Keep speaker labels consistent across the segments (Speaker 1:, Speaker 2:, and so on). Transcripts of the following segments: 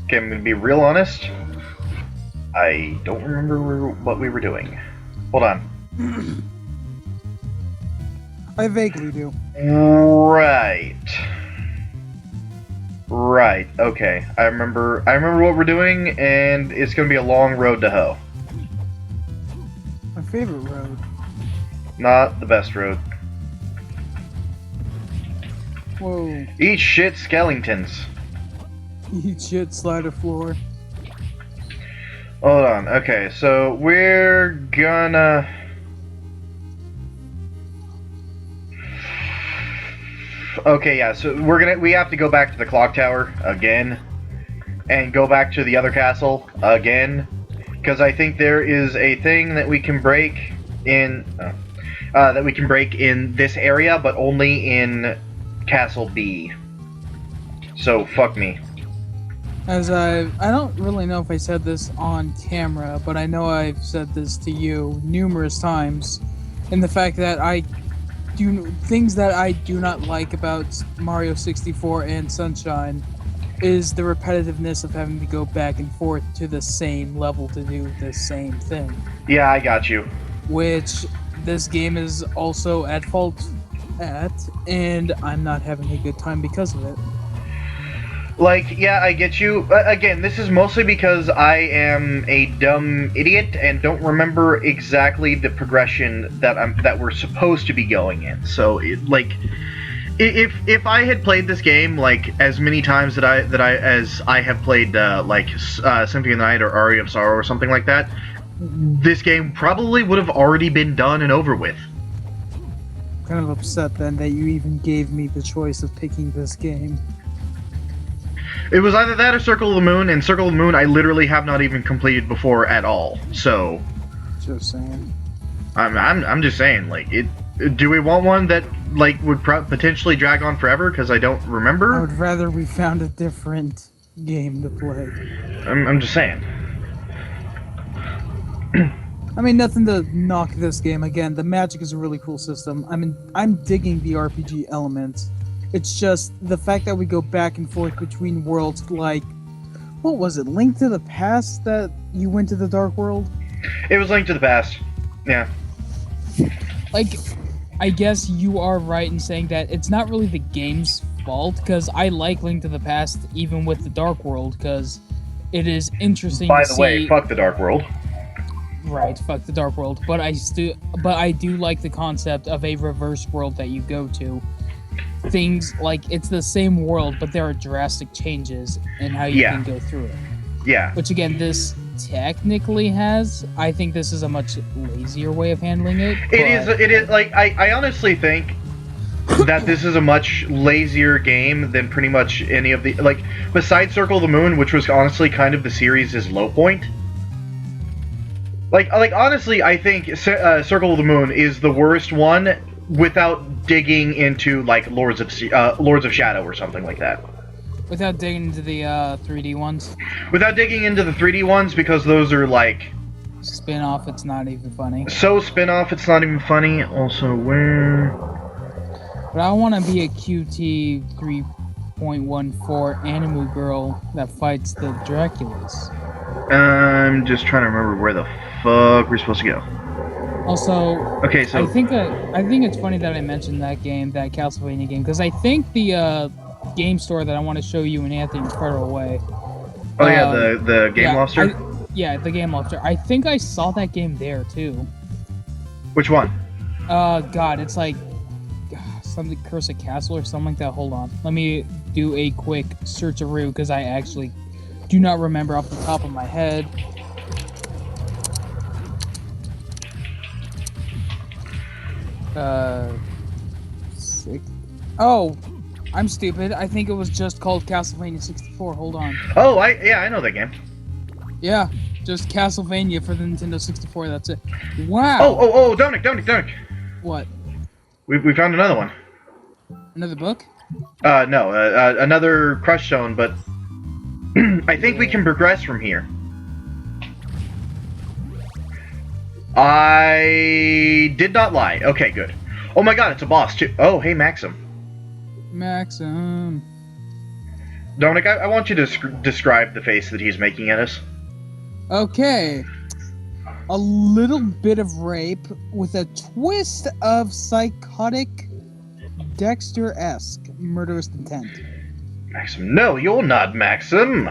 Speaker 1: Okay, I'm gonna be real honest. I don't remember what we were doing. Hold on.
Speaker 2: I vaguely do.
Speaker 1: Right. Right. Okay. I remember what we're doing, and it's gonna be a long road to hoe.
Speaker 2: My favorite road.
Speaker 1: Not the best road.
Speaker 2: Whoa.
Speaker 1: Eat shit, skeletons.
Speaker 2: Eat shit, slider floor.
Speaker 1: Hold on. Okay, so we're gonna. Okay, yeah. So we have to go back to the clock tower again, and go back to the other castle again, because I think there is a thing that we can break in. That we can break in this area, but only in Castle B. So fuck me.
Speaker 2: As I don't really know if I said this on camera, but I know I've said this to you numerous times, in the fact that things that I do not like about Mario 64 and Sunshine is the repetitiveness of having to go back and forth to the same level to do the same thing.
Speaker 1: Yeah, I got you.
Speaker 2: Which this game is also at fault at, and I'm not having a good time because of it.
Speaker 1: Like, yeah, I get you. Again, this is mostly because I am a dumb idiot and don't remember exactly the progression that we're supposed to be going in. So, if I had played this game like as many times that I have played Symphony of the Night or Aria of Sorrow or something like that, this game probably would have already been done and over with.
Speaker 2: I'm kind of upset then that you even gave me the choice of picking this game.
Speaker 1: It was either that or Circle of the Moon, and Circle of the Moon I literally have not even completed before at all. So,
Speaker 2: just saying.
Speaker 1: I'm just saying, like, do we want one that like would potentially drag on forever? Because I don't remember.
Speaker 2: I would rather we found a different game to play.
Speaker 1: I'm just saying.
Speaker 2: I mean, nothing to knock this game. Again, the magic is a really cool system. I'm digging the RPG elements. It's just the fact that we go back and forth between worlds, like, what was it, Link to the Past that you went to the Dark World?
Speaker 1: It was Link to the Past. Yeah.
Speaker 2: Like, I guess you are right in saying that it's not really the game's fault, because I like Link to the Past even with the Dark World, because it is interesting
Speaker 1: By
Speaker 2: to
Speaker 1: the
Speaker 2: see...
Speaker 1: way, fuck the Dark World.
Speaker 2: Right, fuck the Dark World. But I do like the concept of a reverse world that you go to. Things like it's the same world, but there are drastic changes in how you can go through it.
Speaker 1: Yeah.
Speaker 2: Which again, this technically has. I think this is a much lazier way of handling it.
Speaker 1: It is like I honestly think that this is a much lazier game than pretty much any of the like besides Circle of the Moon, which was honestly kind of the series' low point. Like honestly, I think Circle of the Moon is the worst one without digging into like Lords of Shadow or something like that.
Speaker 2: Without digging into the 3D ones.
Speaker 1: Without digging into the 3D ones, because those are like
Speaker 2: spin-off. It's not even funny.
Speaker 1: So spin-off, it's not even funny. Also, where?
Speaker 2: But I want to be a QT 3.14 anime girl that fights the Draculas.
Speaker 1: I'm just trying to remember where the fuck we're supposed to go.
Speaker 2: Also,
Speaker 1: okay, so
Speaker 2: I think it's funny that I mentioned that game, that Castlevania game, because I think the game store that I want to show you in Anthony's Federal Way.
Speaker 1: Oh yeah, the Game Lobster.
Speaker 2: The Game Lobster. I think I saw that game there too.
Speaker 1: Which one?
Speaker 2: God, it's like something Curse of Castle or something like that. Hold on, let me do a quick search-a-roo because I actually do not remember off the top of my head. Oh, I'm stupid. I think it was just called Castlevania 64. Hold on.
Speaker 1: Oh, I know that game.
Speaker 2: Yeah, just Castlevania for the Nintendo 64. That's it. Wow.
Speaker 1: Oh, Dominic.
Speaker 2: What?
Speaker 1: We found another one.
Speaker 2: Another book?
Speaker 1: No, another Crush Stone, but I think we can progress from here. I did not lie. Okay, good. Oh my god, it's a boss too. Oh, hey, Maxim. Dominic, I want you to describe the face that he's making at us.
Speaker 2: Okay. A little bit of rape with a twist of psychotic Dexter-esque murderous intent.
Speaker 1: Maxim, no, you're not Maxim.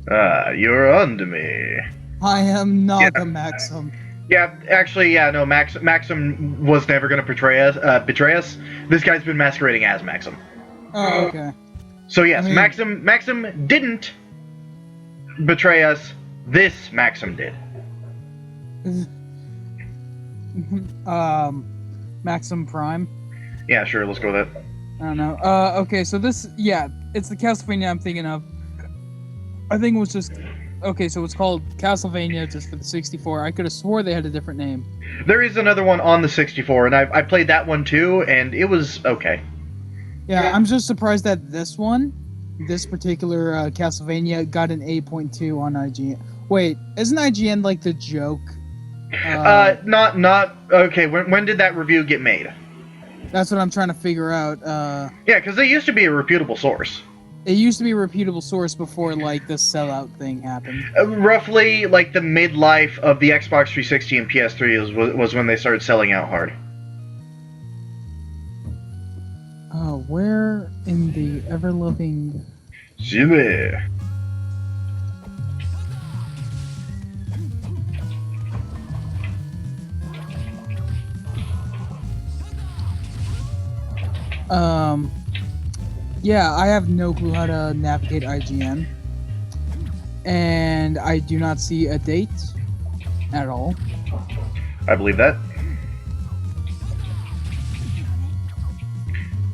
Speaker 1: You're under me.
Speaker 2: I am not a Maxim.
Speaker 1: Yeah, actually, yeah, no, Maxim was never going to betray us. This guy's been masquerading as Maxim.
Speaker 2: Oh, okay.
Speaker 1: So yes, Maxim didn't betray us. This Maxim did.
Speaker 2: Maxim Prime.
Speaker 1: Yeah, sure, let's go with that.
Speaker 2: I don't know. Okay, so this, yeah, it's the Castlevania I'm thinking of. I think it was just, okay, so it's called Castlevania just for the 64. I could have swore they had a different name.
Speaker 1: There is another one on the 64, and I played that one too, and it was okay.
Speaker 2: Yeah, I'm just surprised that this particular Castlevania got an 8.2 on IGN. Wait, isn't IGN like the joke?
Speaker 1: Not okay. When did that review get made?
Speaker 2: That's what I'm trying to figure out.
Speaker 1: Yeah, because they used to be a reputable source.
Speaker 2: It used to be a reputable source before like the sellout thing happened.
Speaker 1: Roughly like the midlife of the Xbox 360 and PS3 was when they started selling out hard.
Speaker 2: Where in the ever-loving...
Speaker 1: Jimmy.
Speaker 2: Yeah, I have no clue how to navigate IGN. And I do not see a date at all.
Speaker 1: I believe that.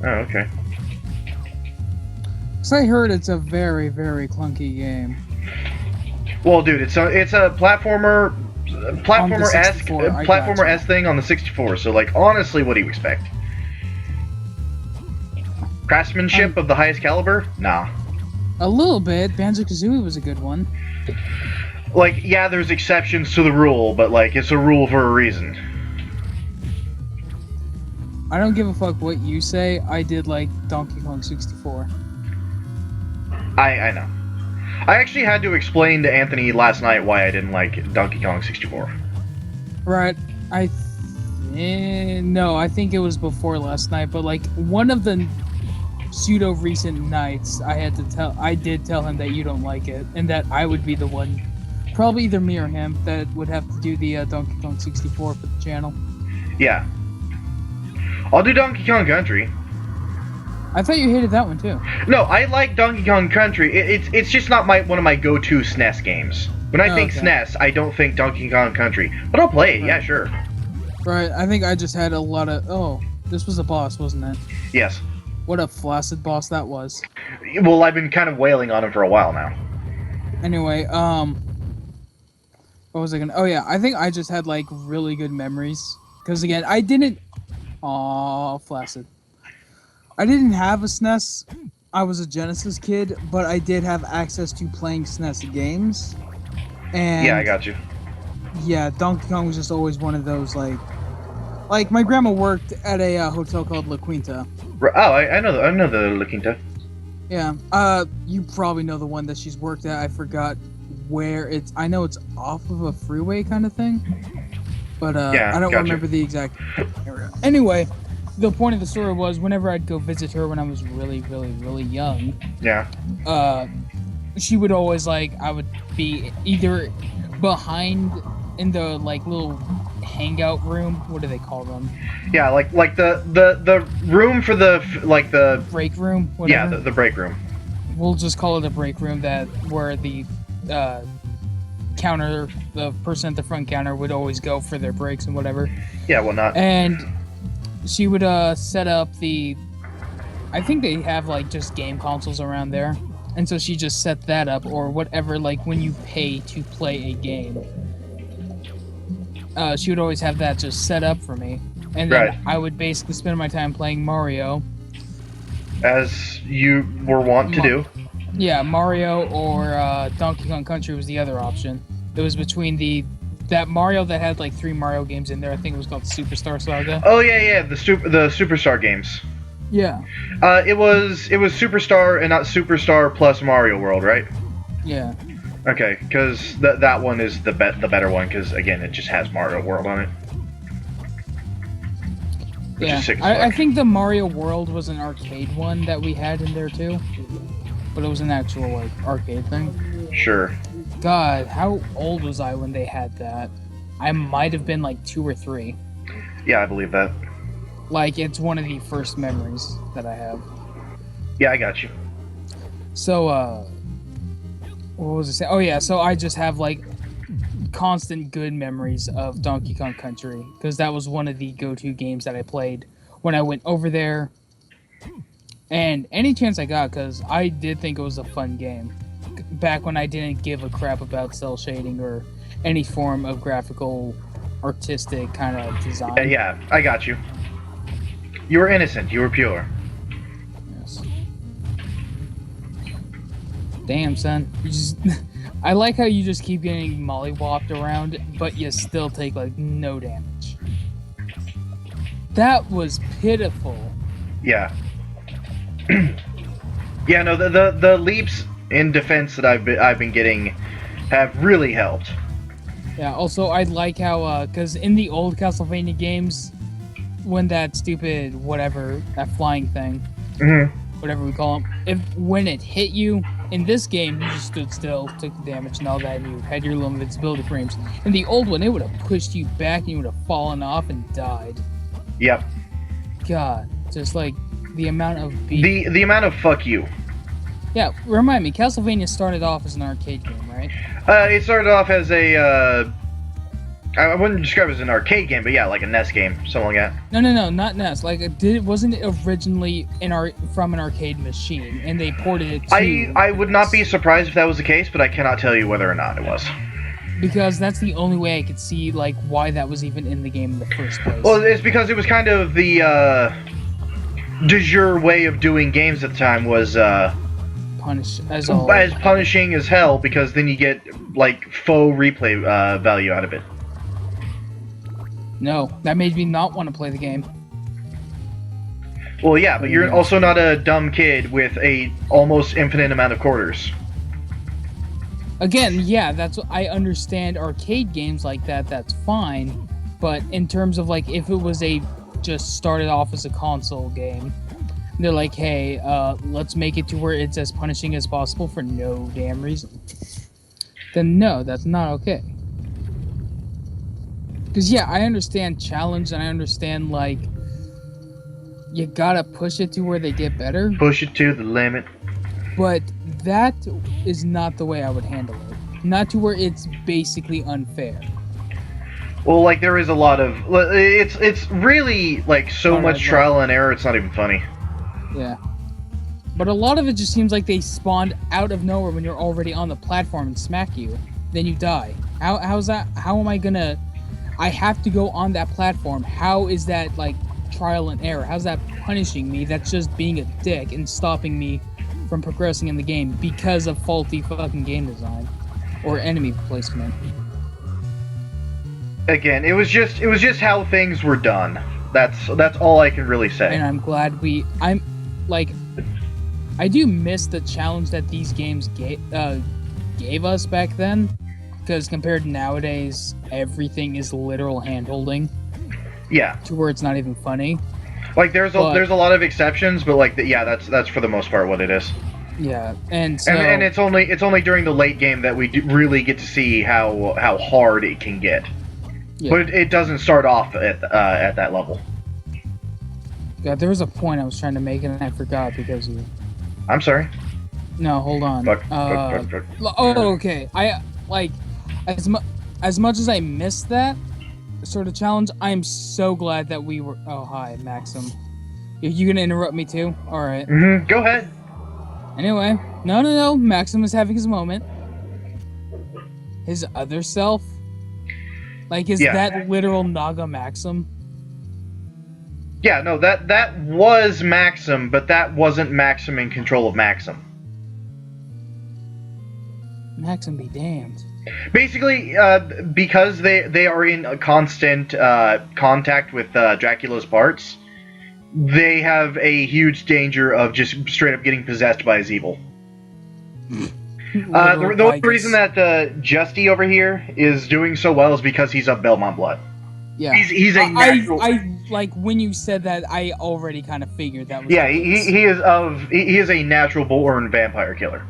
Speaker 1: Oh, okay.
Speaker 2: Because I heard it's a very, very clunky game.
Speaker 1: Well, dude, it's a platformer-esque thing on the 64. So, like, honestly, what do you expect? Craftsmanship of the highest caliber? Nah.
Speaker 2: A little bit. Banjo-Kazooie was a good one.
Speaker 1: Like, yeah, there's exceptions to the rule, but, like, it's a rule for a reason.
Speaker 2: I don't give a fuck what you say. I did like Donkey Kong 64.
Speaker 1: I know. I actually had to explain to Anthony last night why I didn't like Donkey Kong 64.
Speaker 2: Right. No, I think it was before last night, but like one of the pseudo recent nights I did tell him that you don't like it, and that I would be the one, probably either me or him, that would have to do the Donkey Kong 64 for the channel.
Speaker 1: Yeah. I'll do Donkey Kong Country.
Speaker 2: I thought you hated that one too.
Speaker 1: No, I like Donkey Kong Country. It's just not one of my go-to SNES games. When I think SNES, I don't think Donkey Kong Country. But I'll play it, yeah, sure.
Speaker 2: Right, I think I just had a lot of... Oh, this was a boss, wasn't it?
Speaker 1: Yes.
Speaker 2: What a flaccid boss that was.
Speaker 1: Well, I've been kind of wailing on him for a while now.
Speaker 2: Anyway, what was I gonna... Oh yeah, I think I just had like really good memories. Because again, I didn't... Aw, flaccid. I didn't have a SNES. I was a Genesis kid, but I did have access to playing SNES games. And
Speaker 1: yeah, I got you.
Speaker 2: Yeah, Donkey Kong was just always one of those, like my grandma worked at a hotel called La Quinta.
Speaker 1: Oh, I know the La Quinta.
Speaker 2: Yeah, you probably know the one that she's worked at. I forgot where it's. I know it's off of a freeway kind of thing, but
Speaker 1: yeah,
Speaker 2: I don't remember the exact area. Anyway, the point of the story was whenever I'd go visit her when I was really, really, really young.
Speaker 1: Yeah.
Speaker 2: She would always I would be either behind in the little hangout room. What do they call them? Yeah, like the room for the break room. Whatever.
Speaker 1: Yeah, the break room.
Speaker 2: We'll just call it a break room. Where the counter, the person at the front counter would always go for their breaks and whatever.
Speaker 1: Yeah, well, not.
Speaker 2: And she would set up I think they have just game consoles around there. And so she just set that up, or whatever, when you pay to play a game. She would always have that just set up for me. And then I would basically spend my time playing Mario.
Speaker 1: As you were wont to do.
Speaker 2: Yeah, Mario or Donkey Kong Country was the other option. It was between that Mario that had 3 Mario games in there. I think it was called Superstar Saga.
Speaker 1: Oh, yeah, the Superstar games.
Speaker 2: Yeah.
Speaker 1: It was Superstar and not Superstar plus Mario World, right?
Speaker 2: Yeah.
Speaker 1: Okay, because that one is the better one, because again, it just has Mario World on it. Which
Speaker 2: Yeah,
Speaker 1: is sick as
Speaker 2: I
Speaker 1: fuck.
Speaker 2: think the Mario World was an arcade one that we had in there too, but it was an actual like arcade thing.
Speaker 1: Sure.
Speaker 2: God, how old was I when they had that? I might have been like 2 or 3.
Speaker 1: Yeah, I believe that.
Speaker 2: Like, it's one of the first memories that I have.
Speaker 1: Yeah, I got you.
Speaker 2: So, what was I saying? Oh yeah, so I just have like constant good memories of Donkey Kong Country because that was one of the go-to games that I played when I went over there. And any chance I got, because I did think it was a fun game back when I didn't give a crap about cell shading or any form of graphical, artistic kind of design.
Speaker 1: Yeah, I got you. You were innocent. You were pure.
Speaker 2: Yes. Damn, son. You just. I like how you just keep getting mollywopped around, but you still take like no damage. That was pitiful.
Speaker 1: Yeah. Yeah, no, the leaps in defense that I've been getting have really helped.
Speaker 2: Yeah. Also, I like how because in the old Castlevania games, when that stupid whatever that flying thing, whatever we call them, when it hit you in this game, you just stood still, took the damage and all that, and you had your little invincibility frames. In the old one, it would have pushed you back and you would have fallen off and died.
Speaker 1: Yep.
Speaker 2: God, just like the amount of
Speaker 1: the amount of fuck you.
Speaker 2: Yeah, remind me, Castlevania started off as an arcade game, right?
Speaker 1: It started off as a I wouldn't describe it as an arcade game, but yeah, like a NES game, something like that.
Speaker 2: No, not NES. Like, wasn't it originally from an arcade machine, and they ported it to...
Speaker 1: I would not be surprised if that was the case, but I cannot tell you whether or not it was.
Speaker 2: Because that's the only way I could see, like, why that was even in the game in the first place.
Speaker 1: Well, it's because it was kind of the, de jure way of doing games at the time was,
Speaker 2: Punish as
Speaker 1: punishing as hell, because then you get, like, faux replay, value out of it.
Speaker 2: No, that made me not want to play the game.
Speaker 1: Well, yeah, but you're also not a dumb kid with a almost infinite amount of quarters.
Speaker 2: Again, yeah, I understand arcade games like that, that's fine, but in terms of, like, if it was just started off as a console game, they're like, hey, let's make it to where it's as punishing as possible for no damn reason, then no, that's not okay. Because, yeah, I understand challenge, and I understand, like, you gotta push it to where they get better.
Speaker 1: Push it to the limit.
Speaker 2: But that is not the way I would handle it. Not to where it's basically unfair.
Speaker 1: Well, like, there is a lot of... It's really, like, so much trial and error, it's not even funny.
Speaker 2: Yeah. But a lot of it just seems like they spawned out of nowhere when you're already on the platform and smack you. Then you die. How's that? How am I gonna... I have to go on that platform. How is that, like, trial and error? How's that punishing me? That's just being a dick and stopping me from progressing in the game because of faulty fucking game design or enemy placement.
Speaker 1: Again, it was just how things were done. That's all I can really say.
Speaker 2: And I'm glad I do miss the challenge that these games gave us back then, because compared to nowadays, everything is literal hand-holding.
Speaker 1: Yeah.
Speaker 2: To where it's not even funny.
Speaker 1: Like, there's a lot of exceptions, but like, that's for the most part what it is.
Speaker 2: Yeah, and so...
Speaker 1: And it's only during the late game that we really get to see how hard it can get. Yeah. But it doesn't start off at that level.
Speaker 2: God, there was a point I was trying to make and I forgot because you...
Speaker 1: I'm sorry?
Speaker 2: No, hold on.
Speaker 1: Fuck.
Speaker 2: Oh, okay. I, like, as much as I missed that sort of challenge, I'm so glad that we were... Oh, hi, Maxim. You gonna interrupt me too? Alright.
Speaker 1: Mm-hmm. Go ahead.
Speaker 2: Anyway. No. Maxim is having his moment. His other self? Like, is that literal Naga Maxim?
Speaker 1: Yeah, no, that was Maxim, but that wasn't Maxim in control of Maxim.
Speaker 2: Maxim be damned.
Speaker 1: Basically, because they are in a constant contact with Dracula's parts, they have a huge danger of just straight up getting possessed by his evil. The only reason that Justy over here is doing so well is because he's of Belmont blood.
Speaker 2: Yeah,
Speaker 1: he's a natural.
Speaker 2: I like when you said that. I already kind of figured that was.
Speaker 1: Yeah, he is a natural born vampire killer.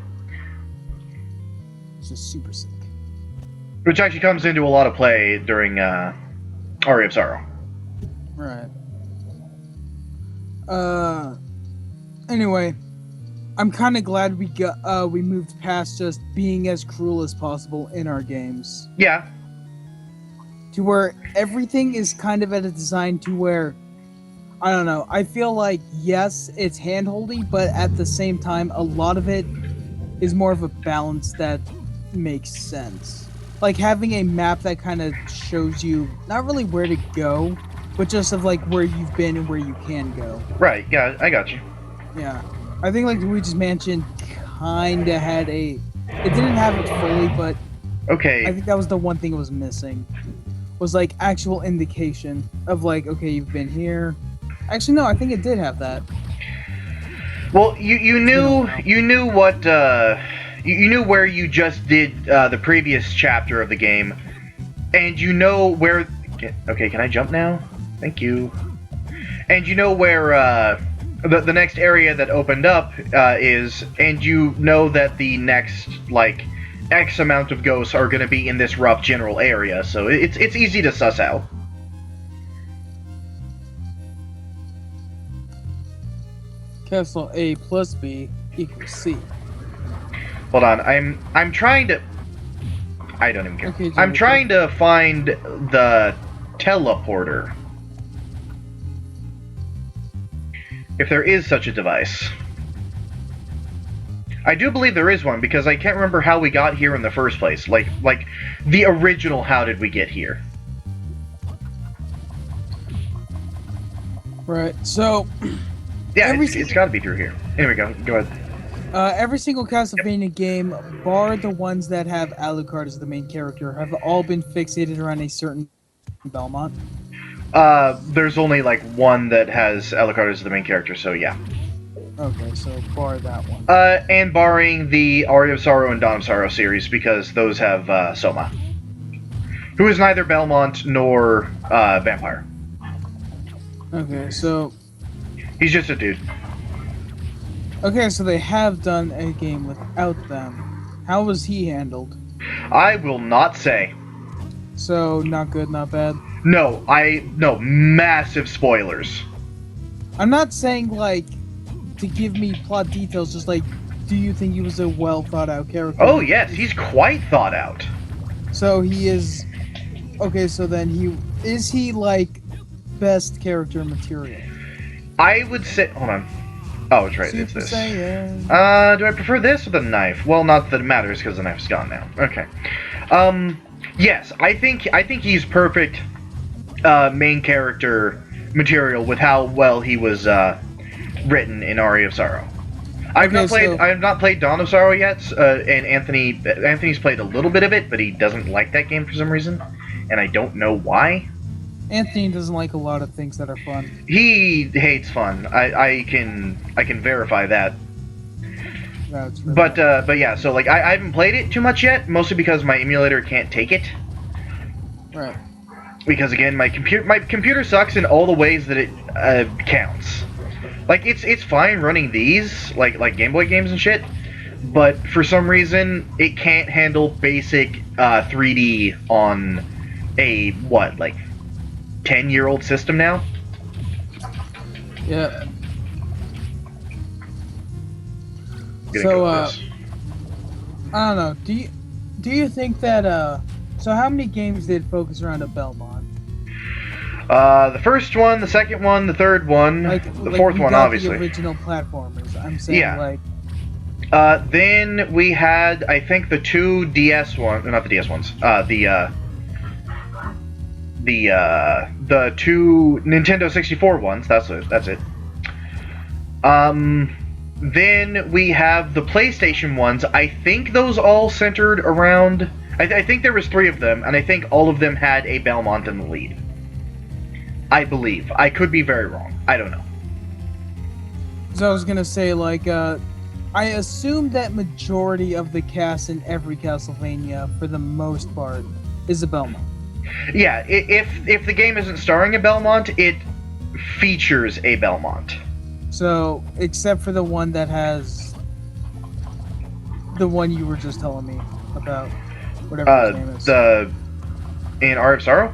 Speaker 2: It's just super sick.
Speaker 1: Which actually comes into a lot of play during Aria of Sorrow.
Speaker 2: Right. Anyway, I'm kind of glad we moved past just being as cruel as possible in our games.
Speaker 1: Yeah.
Speaker 2: To where everything is kind of at a design to where, I don't know, I feel like, yes, it's handholdy, but at the same time, a lot of it is more of a balance that makes sense. Like having a map that kind of shows you, not really where to go, but just of like where you've been and where you can go.
Speaker 1: Right, yeah, I got you.
Speaker 2: Yeah. I think like Luigi's Mansion kinda had it didn't have it fully, but
Speaker 1: okay.
Speaker 2: I think that was the one thing it was missing. Was like actual indication of like, okay, you've been here. Actually no, I think it did have that.
Speaker 1: Well, you knew what you knew where you just did the previous chapter of the game, and you know where. Okay, can I jump now? Thank you. And you know where the next area that opened up is, and you know that the next like X amount of ghosts are going to be in this rough general area, so it's easy to suss out.
Speaker 2: Castle A plus B equals C.
Speaker 1: Hold on, I'm trying to. I don't even care.
Speaker 2: Okay,
Speaker 1: I'm trying to find the teleporter. If there is such a device. I do believe there is one, because I can't remember how we got here in the first place. Like the original how did we get here?
Speaker 2: Right, so...
Speaker 1: Yeah, it's gotta be through here. Anyway, go ahead.
Speaker 2: Every single Castlevania game, bar the ones that have Alucard as the main character, have all been fixated around a certain Belmont.
Speaker 1: There's only like one that has Alucard as the main character, so yeah.
Speaker 2: Okay, so bar that one.
Speaker 1: And barring the Aria of Sorrow and Dawn of Sorrow series, because those have Soma, who is neither Belmont nor vampire.
Speaker 2: Okay, so...
Speaker 1: He's just a dude.
Speaker 2: Okay, so they have done a game without them. How was he handled?
Speaker 1: I will not say.
Speaker 2: So, not good, not bad?
Speaker 1: No, massive spoilers.
Speaker 2: I'm not saying, like, to give me plot details, just like, do you think he was a well-thought-out character?
Speaker 1: Oh, yes, he's quite thought out.
Speaker 2: So, he is... Okay, so then is he, like, best character material?
Speaker 1: I would say... Hold on. Oh, it's right, it's this. Do I prefer this or the knife? Well, not that it matters, because the knife's gone now. Okay. Yes, I think he's perfect main character material with how well he was written in Aria of Sorrow. I have not played Dawn of Sorrow yet, and Anthony's played a little bit of it, but he doesn't like that game for some reason, and I don't know why.
Speaker 2: Anthony doesn't like a lot of things that are fun.
Speaker 1: He hates fun. I can verify that.
Speaker 2: That's
Speaker 1: but yeah, so like I haven't played it too much yet, mostly because my emulator can't take it.
Speaker 2: Right.
Speaker 1: Because again, my computer sucks in all the ways that it counts. Like it's fine running these like Game Boy games and shit, but for some reason it can't handle basic 3D on a 10-year-old system now.
Speaker 2: Yeah. So I don't know. Do you think that so how many games did focus around a Belmont?
Speaker 1: The first one, the second one, the third one, the fourth one, obviously.
Speaker 2: The original platformers. I'm saying,
Speaker 1: yeah.
Speaker 2: Like.
Speaker 1: Then we had, I think, the two DS ones, not the DS ones. The two Nintendo 64 ones. That's it. Then we have the PlayStation ones. I think those all centered around. I think there was 3 of them, and I think all of them had a Belmont in the lead. I believe. I could be very wrong. I don't know.
Speaker 2: So I was gonna say, like, I assume that majority of the cast in every Castlevania, for the most part, is a Belmont.
Speaker 1: Yeah, if the game isn't starring a Belmont, it features a Belmont.
Speaker 2: So, except for the one that has the one you were just telling me about, whatever his name is.
Speaker 1: In Art of Sorrow.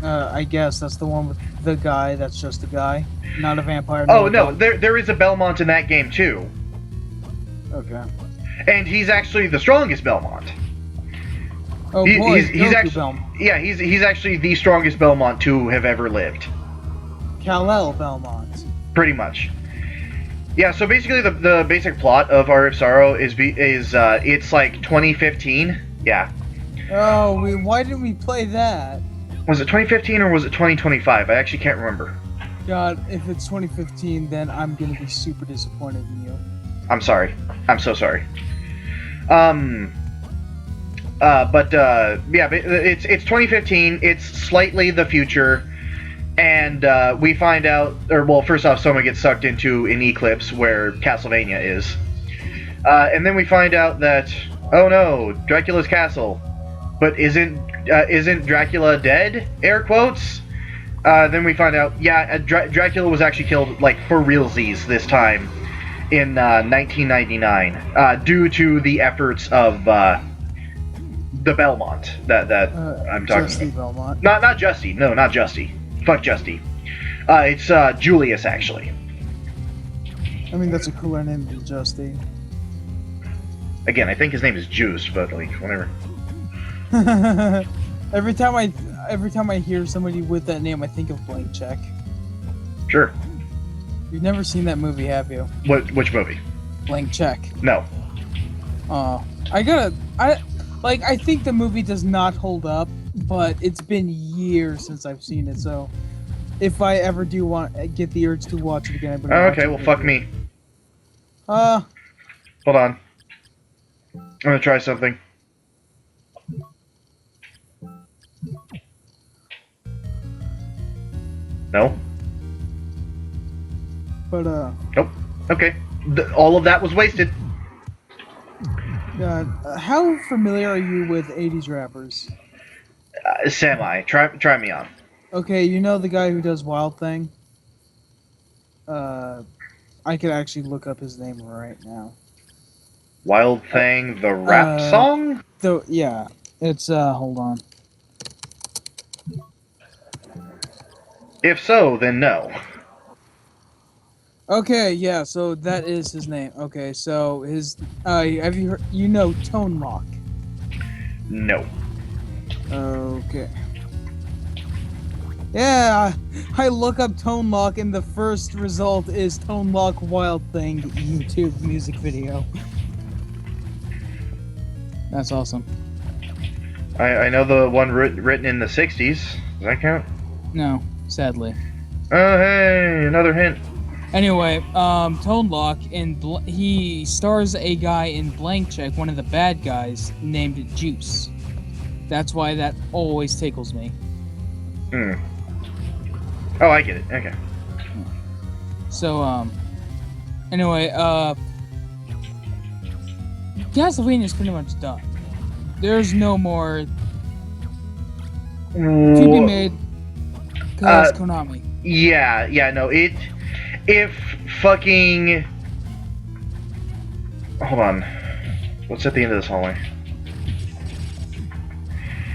Speaker 2: I guess that's the one with the guy that's just a guy, not a vampire.
Speaker 1: Oh no, there is a Belmont in that game too.
Speaker 2: Okay.
Speaker 1: And he's actually the strongest Belmont.
Speaker 2: Oh boy,
Speaker 1: he's actually
Speaker 2: Belmont.
Speaker 1: Yeah, he's actually the strongest Belmont to have ever lived.
Speaker 2: Kal-El Belmont.
Speaker 1: Pretty much. Yeah, so basically the basic plot of Art of Sorrow is it's like 2015. Yeah.
Speaker 2: Oh, why did we play that?
Speaker 1: Was it 2015 or was it 2025? I actually can't remember.
Speaker 2: God, if it's 2015, then I'm gonna be super disappointed in you.
Speaker 1: I'm sorry. I'm so sorry. Yeah, it's 2015. It's slightly the future, and we find out, or well, first off, someone gets sucked into an eclipse where Castlevania is, and then we find out that, oh no, Dracula's castle, but isn't Dracula dead? Air quotes. Then we find out, yeah, Dracula was actually killed, like, for realsies this time in 1999, due to the efforts of the Belmont that I'm talking
Speaker 2: Justy
Speaker 1: about.
Speaker 2: Belmont.
Speaker 1: Not Justy. No, not Justy. Fuck Justy. It's Julius, actually.
Speaker 2: I mean, that's a cooler name than Justy.
Speaker 1: Again, I think his name is Juice, but like whatever.
Speaker 2: Every time I hear somebody with that name, I think of Blank Check.
Speaker 1: Sure.
Speaker 2: You've never seen that movie, have you?
Speaker 1: Which movie?
Speaker 2: Blank Check.
Speaker 1: No.
Speaker 2: I think the movie does not hold up, but it's been years since I've seen it, so if I ever do get the urge to watch it again, I'm gonna watch
Speaker 1: Okay,
Speaker 2: it
Speaker 1: well, fuck me.
Speaker 2: again.
Speaker 1: Hold on. I'm gonna try something. No?
Speaker 2: But,
Speaker 1: Nope. Okay. All of that was wasted.
Speaker 2: how familiar are you with 80s rappers?
Speaker 1: Semi. Try me on.
Speaker 2: Okay, you know the guy who does Wild Thing? I could actually look up his name right now.
Speaker 1: Wild Thing, the rap song?
Speaker 2: Yeah, it's, hold on.
Speaker 1: If so, then no.
Speaker 2: Okay, yeah, so that is his name. Okay, so his, have you heard, Tone Lock?
Speaker 1: No.
Speaker 2: Okay. Yeah, I look up Tone Lock and the first result is Tone Lock Wild Thing YouTube music video. That's awesome.
Speaker 1: I know the one written in the 60s. Does that count?
Speaker 2: No, sadly.
Speaker 1: Oh, hey, another hint.
Speaker 2: Anyway, Tone Lock, and he stars a guy in Blank Check, one of the bad guys, named Juice. That's why that always tickles me.
Speaker 1: Hmm. Oh, I get it. Okay.
Speaker 2: So, anyway, Castlevania is pretty much done. There's no more to be made, because Konami.
Speaker 1: Yeah, no, if fucking... Hold on. What's at the end of this hallway?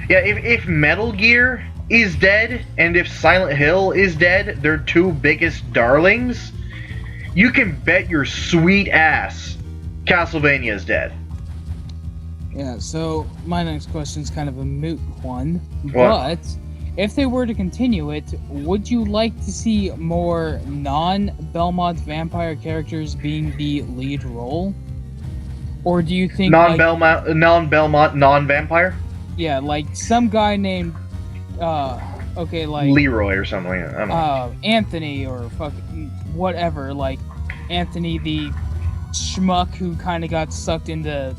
Speaker 1: Yeah, if Metal Gear is dead, and if Silent Hill is dead, their two biggest darlings, you can bet your sweet ass Castlevania is dead.
Speaker 2: Yeah, so my next question is kind of a moot one,
Speaker 1: What?
Speaker 2: but if they were to continue it, would you like to see more non-Belmont vampire characters being the lead role? Or do you think
Speaker 1: non-Belmont, non-vampire?
Speaker 2: Yeah, like some guy named
Speaker 1: Leroy or something. I don't know.
Speaker 2: Anthony or fucking whatever, like Anthony the schmuck who kind of got sucked into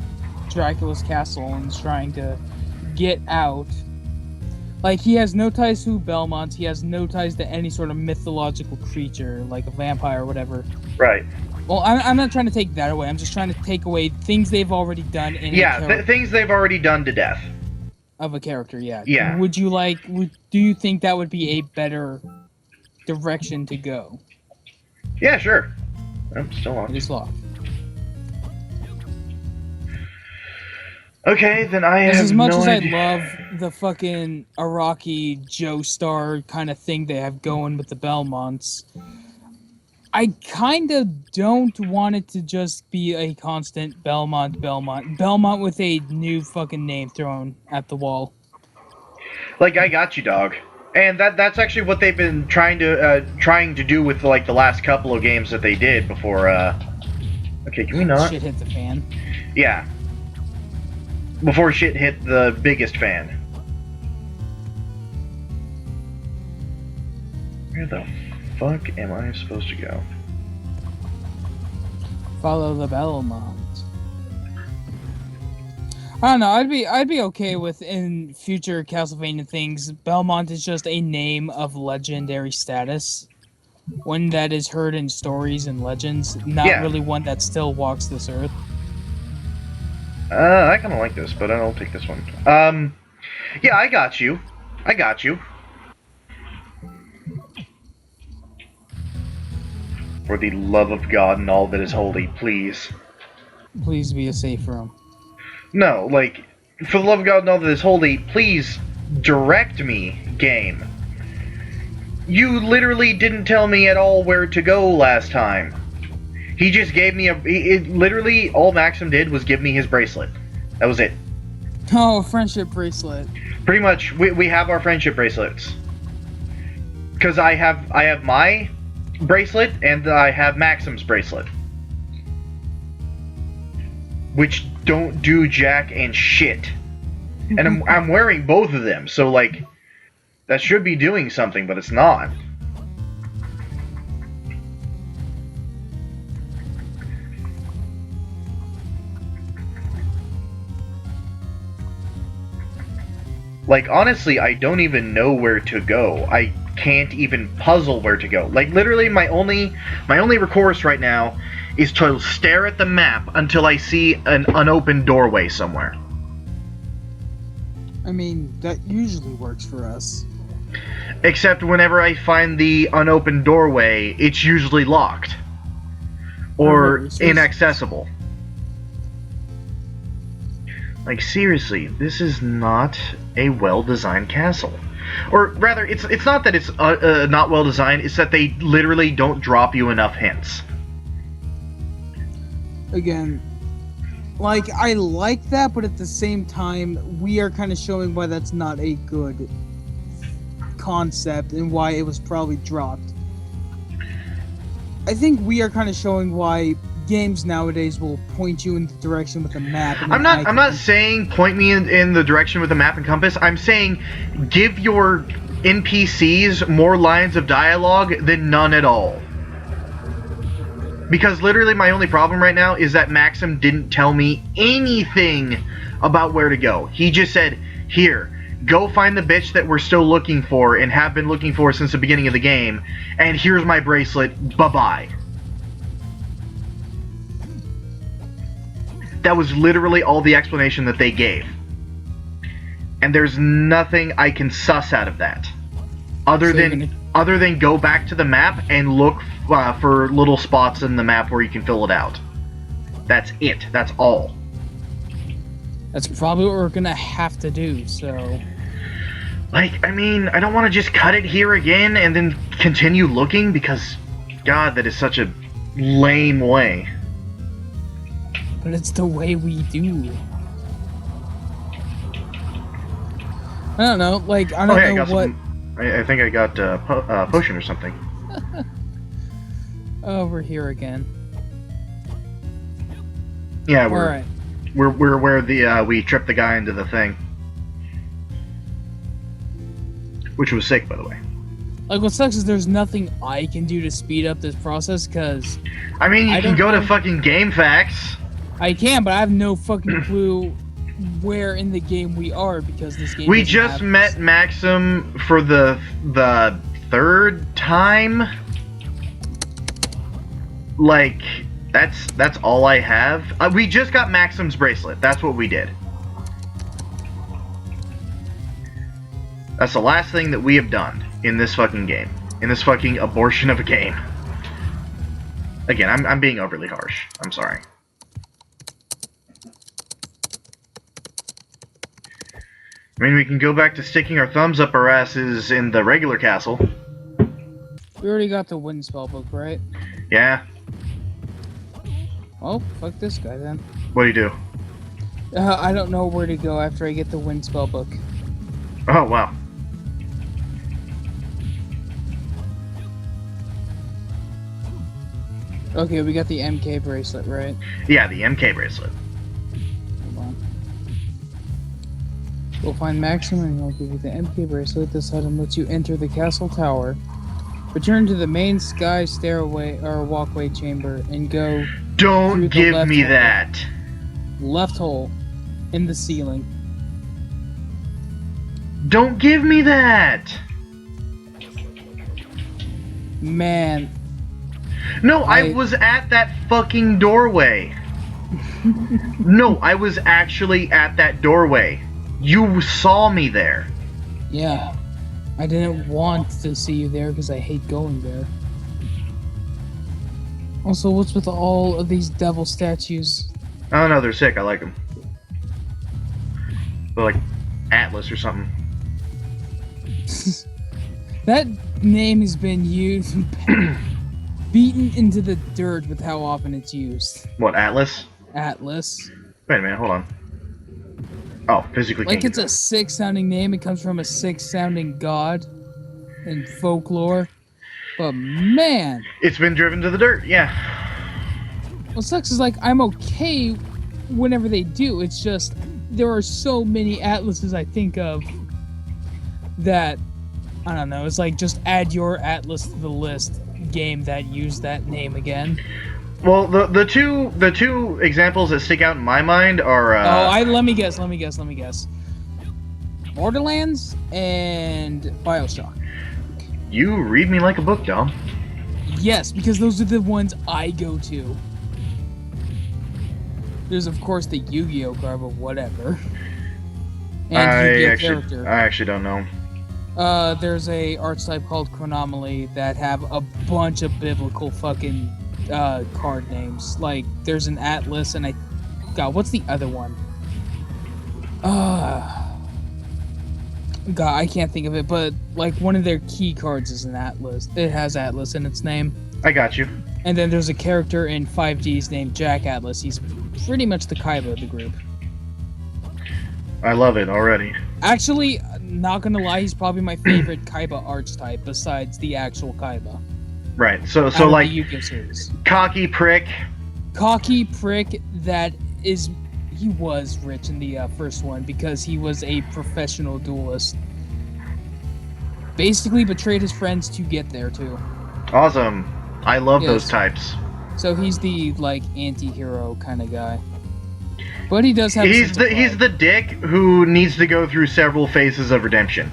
Speaker 2: Dracula's castle and is trying to get out. Like, he has no ties to Belmont, he has no ties to any sort of mythological creature, like a vampire or whatever.
Speaker 1: Right.
Speaker 2: Well, I'm not trying to take that away. I'm just trying to take away things they've already done in
Speaker 1: things they've already done to death.
Speaker 2: Of a character, yeah.
Speaker 1: Yeah.
Speaker 2: Do you think that would be a better direction to go?
Speaker 1: Yeah, sure. I'm still locked.
Speaker 2: It is locked.
Speaker 1: Okay, then I have
Speaker 2: As much
Speaker 1: no
Speaker 2: as
Speaker 1: idea.
Speaker 2: I love the fucking Iraqi Joestar kind of thing they have going with the Belmonts, I kind of don't want it to just be a constant Belmont with a new fucking name thrown at the wall.
Speaker 1: Like, I got you, dog. And that's actually what they've been trying to do with like the last couple of games that they did before. Okay, can we not?
Speaker 2: Shit hit the fan.
Speaker 1: Yeah. Before shit hit the biggest fan. Where the fuck am I supposed to go?
Speaker 2: Follow the Belmont. I don't know. I'd be okay with in future Castlevania things. Belmont is just a name of legendary status, one that is heard in stories and legends, not really one that still walks this earth.
Speaker 1: I kind of like this, but I don't take this one. Yeah, I got you. I got you. For the love of God and all that is holy, please.
Speaker 2: Please be a safe room.
Speaker 1: No, like, for the love of God and all that is holy, please direct me, game. You literally didn't tell me at all where to go last time. He just gave me literally, all Maxim did was give me his bracelet. That was it.
Speaker 2: Oh, a friendship bracelet.
Speaker 1: Pretty much, we have our friendship bracelets. Because I have my bracelet, and I have Maxim's bracelet. Which don't do jack and shit. And I'm wearing both of them, so like, that should be doing something, but it's not. Like, honestly, I don't even know where to go. I can't even puzzle where to go. Like, literally, my only recourse right now is to stare at the map until I see an unopened doorway somewhere.
Speaker 2: I mean, that usually works for us.
Speaker 1: Except whenever I find the unopened doorway, it's usually locked. Or inaccessible. Like, seriously, this is not a well-designed castle. Or rather, it's not that it's not well-designed, it's that they literally don't drop you enough hints.
Speaker 2: Again, like, I like that, but at the same time, we are kind of showing why that's not a good concept and why it was probably dropped. I think we are kind of showing why games nowadays will point you in the direction with a map. And
Speaker 1: I'm not saying point me in the direction with a map and compass. I'm saying give your NPCs more lines of dialogue than none at all. Because literally my only problem right now is that Maxim didn't tell me anything about where to go. He just said, here, go find the bitch that we're still looking for and have been looking for since the beginning of the game, and here's my bracelet, bye-bye. That was literally all the explanation that they gave. And there's nothing I can suss out of that. Other than go back to the map and look for little spots in the map where you can fill it out. That's it. That's all.
Speaker 2: That's probably what we're gonna have to do, so...
Speaker 1: Like, I mean, I don't want to just cut it here again and then continue looking, because, God, that is such a lame way.
Speaker 2: But it's the way we do. I don't know, like, I don't know what...
Speaker 1: I think I got a potion or something.
Speaker 2: Oh, we're here again.
Speaker 1: Yeah,
Speaker 2: Alright.
Speaker 1: We're where the we tripped the guy into the thing. Which was sick, by the way.
Speaker 2: Like, what sucks is there's nothing I can do to speed up this process, because...
Speaker 1: I mean, you can go to fucking GameFAQs.
Speaker 2: I can, but I have no fucking clue where in the game we are, because this game...
Speaker 1: We just met Maxim for the third time? Like, That's all I have. We just got Maxim's bracelet. That's what we did. That's the last thing that we have done in this fucking game. In this fucking abortion of a game. Again, I'm being overly harsh. I'm sorry. I mean, we can go back to sticking our thumbs up our asses in the regular castle.
Speaker 2: We already got the wind spell book, right?
Speaker 1: Yeah.
Speaker 2: Oh, fuck this guy then.
Speaker 1: What do you do?
Speaker 2: I don't know where to go after I get the wind spell book.
Speaker 1: Oh, wow.
Speaker 2: Okay, we got the MK bracelet, right?
Speaker 1: Yeah, the MK bracelet.
Speaker 2: Hold on. We'll find Maxim and he'll give you the MK bracelet. This item lets you enter the castle tower. Return to the main sky stairway or walkway chamber and go.
Speaker 1: Don't give me that.
Speaker 2: Left hole in the ceiling.
Speaker 1: Don't give me that.
Speaker 2: Man.
Speaker 1: No, I was at that fucking doorway. No, I was actually at that doorway. You saw me there.
Speaker 2: Yeah. I didn't want to see you there because I hate going there. Also, what's with all of these devil statues?
Speaker 1: Oh no, they're sick. I like them. They're like Atlas or something.
Speaker 2: That name has been used, beaten into the dirt with how often it's used.
Speaker 1: What, Atlas?
Speaker 2: Atlas.
Speaker 1: Wait a minute, hold on. Oh, physically
Speaker 2: Like
Speaker 1: can't
Speaker 2: it's a sick-sounding name. It comes from a sick-sounding god in folklore. But man,
Speaker 1: it's been driven to the dirt. Yeah.
Speaker 2: what sucks is like I'm okay whenever they do. It's just there are so many atlases I think of that I don't know. It's like just add your atlas to the list. Game that used that name again.
Speaker 1: Well, the two examples that stick out in my mind are.
Speaker 2: Let me guess. Borderlands and BioShock.
Speaker 1: You read me like a book, Dom.
Speaker 2: Yes, because those are the ones I go to. There's of course the Yu-Gi-Oh card, but whatever. And Yu-Gi-Oh
Speaker 1: I actually don't know.
Speaker 2: There's a archetype called Chronomaly that have a bunch of biblical fucking card names. Like there's an Atlas and God, what's the other one? God, I can't think of it, but like one of their key cards is an Atlas. It has Atlas in its name.
Speaker 1: I got you.
Speaker 2: And then there's a character in 5Ds named Jack Atlas. He's pretty much the Kaiba of the group.
Speaker 1: I love it already.
Speaker 2: Actually, not gonna lie, he's probably my favorite Kaiba archetype besides the actual Kaiba.
Speaker 1: Right. So
Speaker 2: out of
Speaker 1: like
Speaker 2: the Yu-Gi-Oh series.
Speaker 1: Cocky prick
Speaker 2: that is. He was rich in the first one because he was a professional duelist. Basically betrayed his friends to get there too.
Speaker 1: Awesome. I love those types.
Speaker 2: So he's the like anti-hero kind of guy. But he does have
Speaker 1: he's the dick who needs to go through several phases of redemption.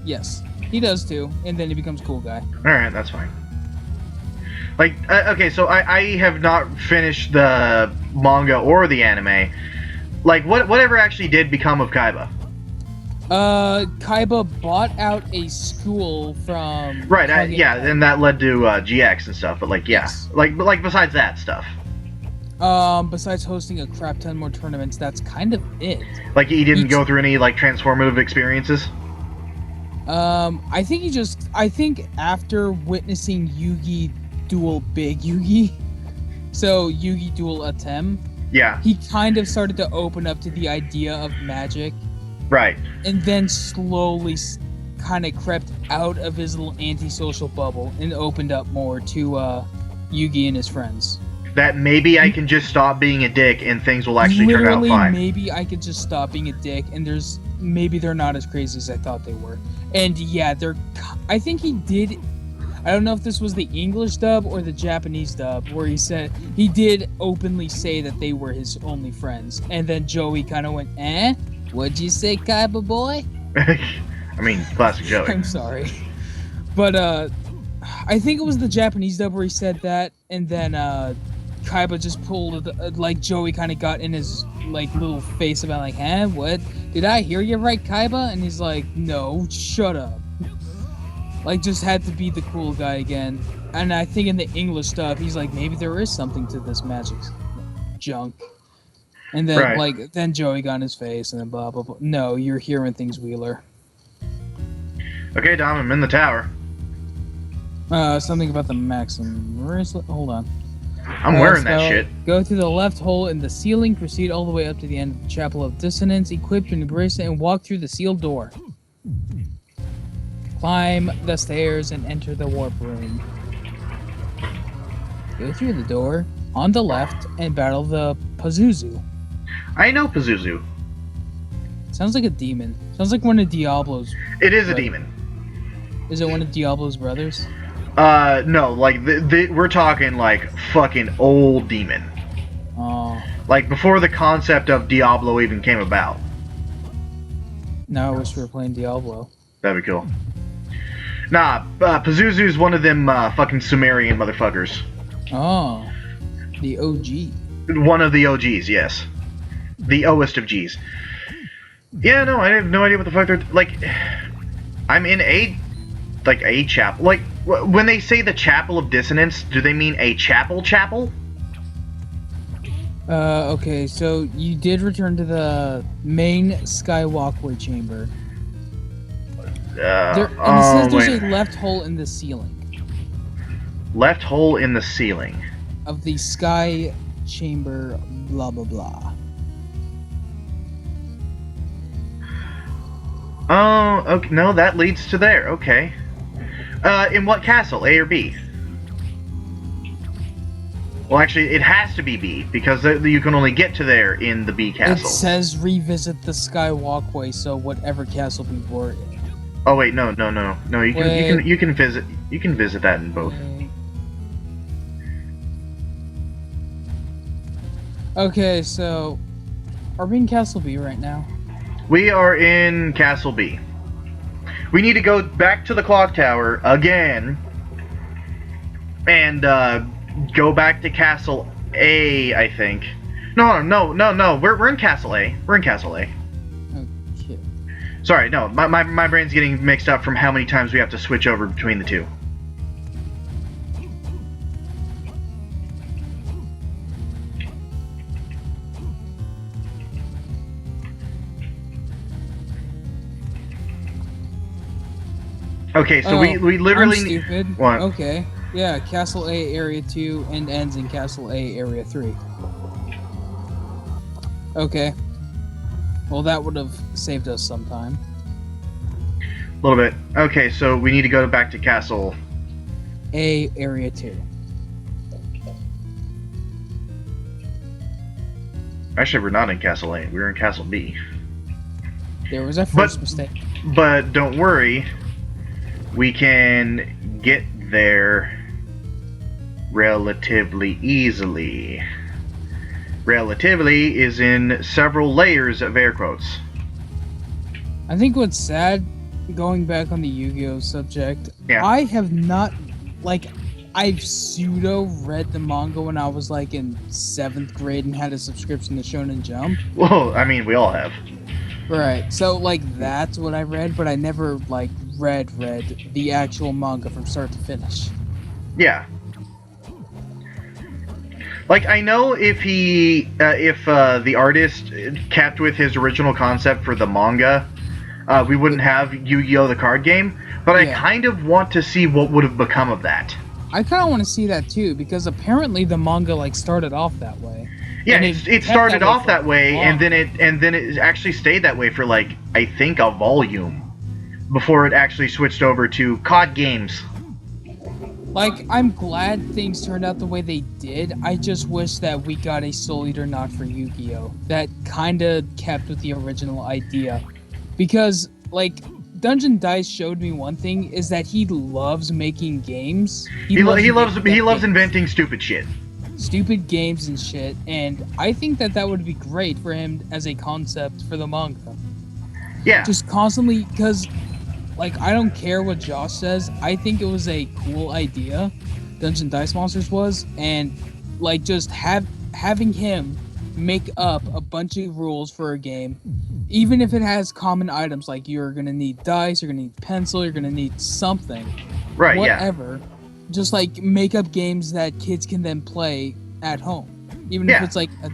Speaker 2: Yes. He does too, and then he becomes cool guy.
Speaker 1: Alright, that's fine. Like, okay, so I have not finished the manga or the anime. Like, whatever actually did become of Kaiba?
Speaker 2: Kaiba bought out a school from...
Speaker 1: Right, yeah, and that led to GX and stuff, but like, yeah.
Speaker 2: Yes.
Speaker 1: Like besides that stuff.
Speaker 2: Besides hosting a crap ton more tournaments, that's kind of it.
Speaker 1: Like, he didn't go through any, like, transformative experiences?
Speaker 2: I think after witnessing Yugi duel Big Yugi, so Yugi duel Atem,
Speaker 1: yeah,
Speaker 2: he kind of started to open up to the idea of magic.
Speaker 1: Right.
Speaker 2: And then slowly kind of crept out of his little antisocial bubble and opened up more to Yugi and his friends.
Speaker 1: That maybe I can just stop being a dick and things will actually turn out fine.
Speaker 2: Maybe I could just stop being a dick and maybe they're not as crazy as I thought they were. And yeah, I think he did. I don't know if this was the English dub or the Japanese dub, where he did openly say that they were his only friends. And then Joey kind of went, what'd you say, Kaiba boy?
Speaker 1: I mean, classic Joey.
Speaker 2: I'm sorry. But I think it was the Japanese dub where he said that, and then Kaiba just pulled, like Joey kind of got in his like little face about like, huh, what? Did I hear you right, Kaiba? And he's like, no, shut up. Like, just had to be the cool guy again. And I think in the English stuff, he's like, maybe there is something to this magic junk. And then, then Joey got in his face, and then blah, blah, blah. No, you're hearing things, Wheeler.
Speaker 1: Okay, Dom, I'm in the tower.
Speaker 2: Something about the Maxim. Where is it? Hold on.
Speaker 1: I'm wearing that shit.
Speaker 2: Go to the left hole in the ceiling, proceed all the way up to the end of the Chapel of Dissonance, equip your bracelet, and walk through the sealed door. Climb the stairs and enter the warp room. Go through the door on the left and battle the Pazuzu.
Speaker 1: I know Pazuzu.
Speaker 2: Sounds like a demon. Sounds like one of Diablo's.
Speaker 1: It is a demon.
Speaker 2: Is it one of Diablo's brothers?
Speaker 1: No, like, we're talking, like, fucking old demon.
Speaker 2: Oh.
Speaker 1: Like, before the concept of Diablo even came about.
Speaker 2: Now I wish we were playing Diablo.
Speaker 1: That'd be cool. Nah, Pazuzu's one of them, fucking Sumerian motherfuckers.
Speaker 2: Oh. The OG.
Speaker 1: One of the OGs, yes. The O-est of Gs. Yeah, no, I have no idea what the fuck they're... Like, I'm in a chapel. Like, when they say the Chapel of Dissonance, do they mean a chapel?
Speaker 2: Okay, so you did return to the main Sky Walkway chamber. And it says there's a left hole in the ceiling.
Speaker 1: Left hole in the ceiling.
Speaker 2: Of the Sky Chamber, blah, blah, blah.
Speaker 1: Oh, okay, no, that leads to there, okay. In what castle, A or B? Well, actually, it has to be B, because you can only get to there in the B castle.
Speaker 2: It says revisit the Sky Walkway, so whatever castle we were in.
Speaker 1: Oh wait, no, you can visit that in both.
Speaker 2: Okay, so are we in Castle B right now?
Speaker 1: We are in Castle B. We need to go back to the clock tower again and go back to Castle A, I think. No. We're in Castle A. We're in Castle A.
Speaker 2: Okay.
Speaker 1: Sorry, no. My brain's getting mixed up from how many times we have to switch over between the two. Okay, so we literally...
Speaker 2: I'm stupid.
Speaker 1: What?
Speaker 2: Okay. Yeah, Castle A, Area 2, and ends in Castle A, Area 3. Okay. Well, that would have saved us some time.
Speaker 1: A little bit. Okay, so we need to go back to Castle...
Speaker 2: A, Area 2.
Speaker 1: Actually, we're not in Castle A. We're in Castle B.
Speaker 2: There was our first mistake.
Speaker 1: But don't worry. We can get there relatively easily. Relatively is in several layers of air quotes.
Speaker 2: I think what's sad, going back on the Yu-Gi-Oh subject,
Speaker 1: yeah.
Speaker 2: I have not, like, I've pseudo-read the manga when I was, like, in 7th grade and had a subscription to Shonen Jump.
Speaker 1: Well, I mean, we all have.
Speaker 2: Right, so, like, that's what I read, but I never, like, read the actual manga from start to finish.
Speaker 1: Yeah. Like, I know if the artist kept with his original concept for the manga, we wouldn't have Yu-Gi-Oh! The card game, but I kind of want to see what would have become of that.
Speaker 2: I kind of want to see that, too, because apparently the manga, like, started off that way.
Speaker 1: Yeah, it started off that way, and then it actually stayed that way for, like, I think a volume before it actually switched over to COD games.
Speaker 2: Like, I'm glad things turned out the way they did. I just wish that we got a Soul Eater not for Yu-Gi-Oh! That kind of kept with the original idea. Because, like, Dungeon Dice showed me one thing, is that he loves making games. He loves
Speaker 1: inventing stupid shit.
Speaker 2: Stupid games and shit, and I think that would be great for him as a concept for the manga.
Speaker 1: Yeah.
Speaker 2: Just constantly, because, like, I don't care what Josh says, I think it was a cool idea, Dungeon Dice Monsters was, and like just having him make up a bunch of rules for a game, even if it has common items like you're gonna need dice, you're gonna need pencil, you're gonna need something,
Speaker 1: Right,
Speaker 2: whatever. Just like make up games that kids can then play at home, even if it's like a,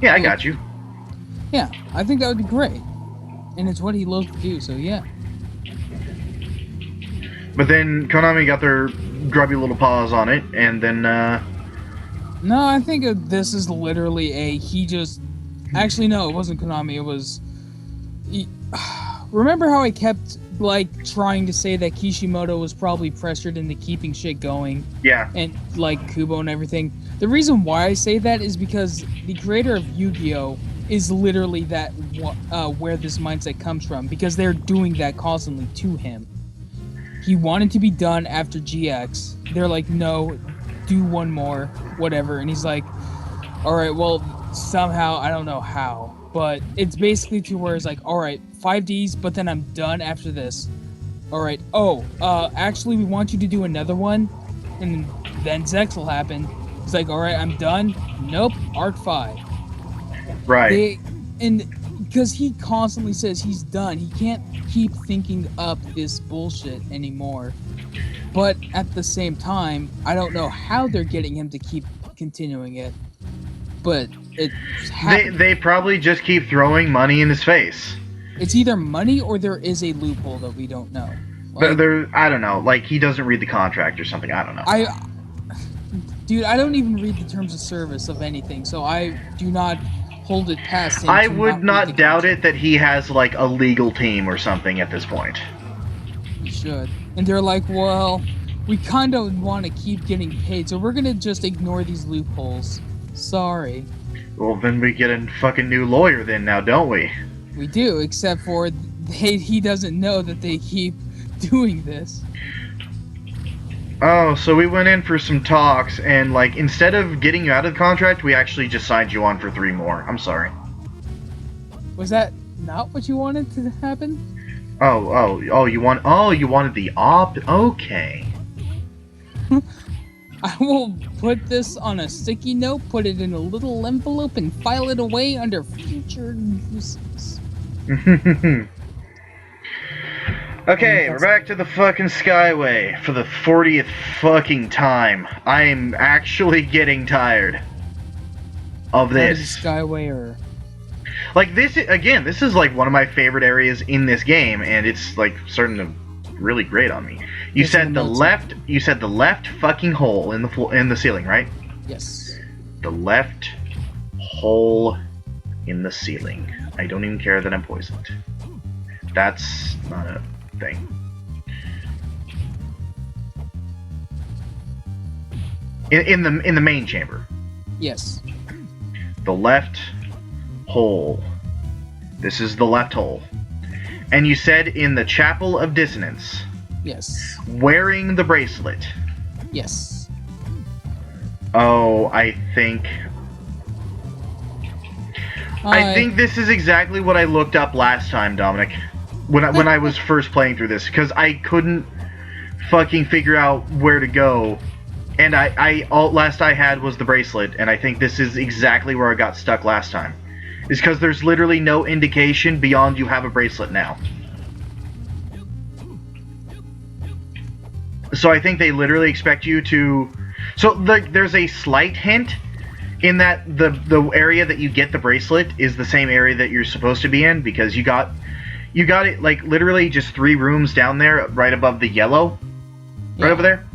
Speaker 1: yeah, I got you.
Speaker 2: Yeah, I think that would be great, and it's what he loves to do. So yeah.
Speaker 1: But then Konami got their grubby little paws on it, and then
Speaker 2: No, I think this is literally he just... Actually, no, it wasn't Konami, it was... Remember how I kept, like, trying to say that Kishimoto was probably pressured into keeping shit going?
Speaker 1: Yeah.
Speaker 2: And, like, Kubo and everything? The reason why I say that is because the creator of Yu-Gi-Oh! Is literally that, where this mindset comes from, because they're doing that constantly to him. He wanted to be done after GX. They're like, no, do one more, whatever. And he's like, alright, well, somehow, I don't know how, but it's basically to where it's like, alright, 5Ds, but then I'm done after this. Alright, actually, we want you to do another one, and then Zex will happen. He's like, alright, I'm done. Nope, Arc 5.
Speaker 1: Right.
Speaker 2: Because he constantly says he's done. He can't keep thinking up this bullshit anymore. But at the same time, I don't know how they're getting him to keep continuing it. But it's happening.
Speaker 1: They probably just keep throwing money in his face.
Speaker 2: It's either money or there is a loophole that we don't know. Like,
Speaker 1: I don't know. Like, he doesn't read the contract or something. I don't know.
Speaker 2: Dude, I don't even read the terms of service of anything, so I do not hold it past him.
Speaker 1: I would not doubt it that he has, like, a legal team or something at this point.
Speaker 2: He should. And they're like, well, we kind of want to keep getting paid, so we're going to just ignore these loopholes. Sorry.
Speaker 1: Well, then we get a fucking new lawyer then now, don't we?
Speaker 2: We do, except for he doesn't know that they keep doing this.
Speaker 1: Oh, so we went in for some talks, and, like, instead of getting you out of the contract, we actually just signed you on for 3 more. I'm sorry.
Speaker 2: Was that not what you wanted to happen?
Speaker 1: You wanted the okay.
Speaker 2: I will put this on a sticky note, put it in a little envelope, and file it away under future uses.
Speaker 1: Okay, we're back to the fucking Skyway for the 40th fucking time. I'm actually getting tired of this.
Speaker 2: Skyway or...
Speaker 1: Like, this is like one of my favorite areas in this game, and it's like starting to really grate on me. You said the left fucking hole in the ceiling, right?
Speaker 2: Yes.
Speaker 1: The left hole in the ceiling. I don't even care that I'm poisoned. That's not a thing. In the main chamber.
Speaker 2: Yes.
Speaker 1: The left hole. This is the left hole. And you said in the Chapel of Dissonance.
Speaker 2: Yes.
Speaker 1: Wearing the bracelet.
Speaker 2: Yes.
Speaker 1: Oh, I think this is exactly what I looked up last time, Dominic. When I was first playing through this, because I couldn't fucking figure out where to go, and last I had was the bracelet, and I think this is exactly where I got stuck last time. Is because there's literally no indication beyond you have a bracelet now. So I think they literally expect you to... So there's a slight hint in that the area that you get the bracelet is the same area that you're supposed to be in, because you got it like literally just 3 rooms down there right above the yellow. Right over there.